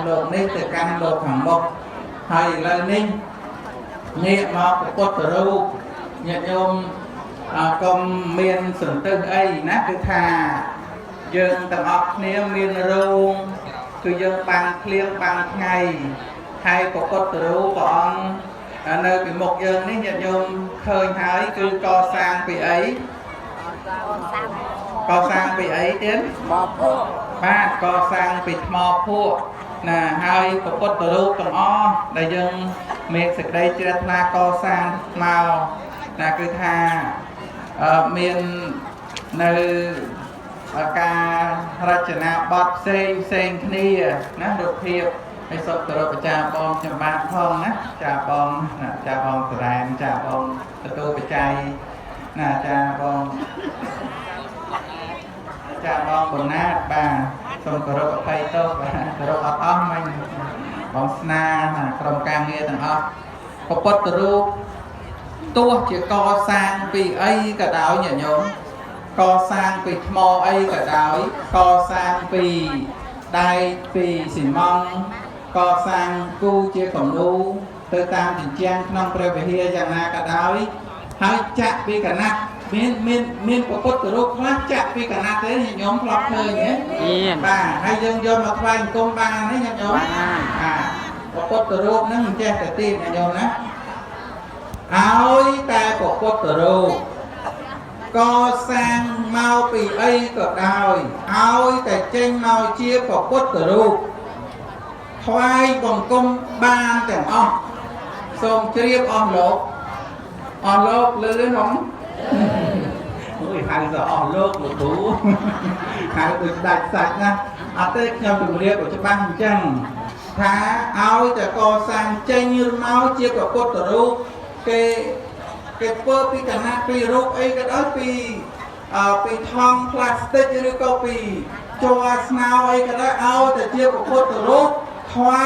លោកនេះទៅកាន់លោកខាងមុខហើយឥឡូវនេះងាកមកប្រពុតរូបញាតិញោមកុំមានសន្ទឹះអីណាគឺថាយើងទាំងអស់គ្នាមានរោងគឺយើងបានភ្លៀងបានថ្ងៃហើយប្រពុតរូបព្រះអង្គនៅពីមុខយើងនេះញាតិញោមឃើញហើយគឺកសាងពីអីកសាងពីអីទៀតថ្មភក់បាទកសាងពីថ្មភក់ណាហើយប្រពុតរូបទាំងអស់ដែលយើងមានសេចក្តីជ្រះថ្លាកសាងមកណាគឺថាមាននៅការរចនាបថផ្សេងគ្នាណារូបភាពហើយសុខទៅរកអាចារ្យបងចំបាក់ផងណាចាបងសរែនចាបងទទួលបច្ច័យណាចាបងបណ្ណាតបាទសូមគោរពអភ័យទោសបាទគោរពអត់អស់មិញបងស្នាក្រុមការងារទាំងអស់ប្រពុតរូបទោះជាកសាងពីអីក៏ដោយញាតិញោមកសាងពីថ្មអីក៏ដោយកសាងពីដែកពីស៊ីម៉ង់កសាងគូជាគំនូទៅតាមជញ្ជាំងក្នុងព្រះវិហារយ៉ាងណាក៏ដោយហើយចាក់ពីកណាត់មានប្រពុតរូបខ្លះចាក់ពីកណាត់ទេញាតិញោមធ្លាប់ឃើញទេបាទហើយយើងយកមកថ្វាយអង្គមបានទេញាតិញោមប្រពុតរូបហ្នឹងមិនចេះតែទៀតញាតិញោមណាឲ្យតែប្រពុតរូបកសាងមកពីអីក៏ដោយឲ្យតែចេញមកជាប្រពុតរូបថ្វាយបង្គំបានទាំងអស់សូមជ្រាបអស់លោកលឺទេខ្ញុំអូយហៅទៅអស់លោកគ្រូហៅទៅដាច់សាច់ណាអត់ទេខ្ញុំជម្រាបឲ្យច្បាស់អញ្ចឹងថាឲ្យតែកសាងចេញមកជាប្រពុតរូបគេធ្វើពីកណាត់ពីរូបអីក៏ដោយពីថង់ផ្លាស្ទិកឬក៏ពីជ័រស្នោអីក៏ដោយឲ្យតែជាប្រពុតរូបថ្វាយ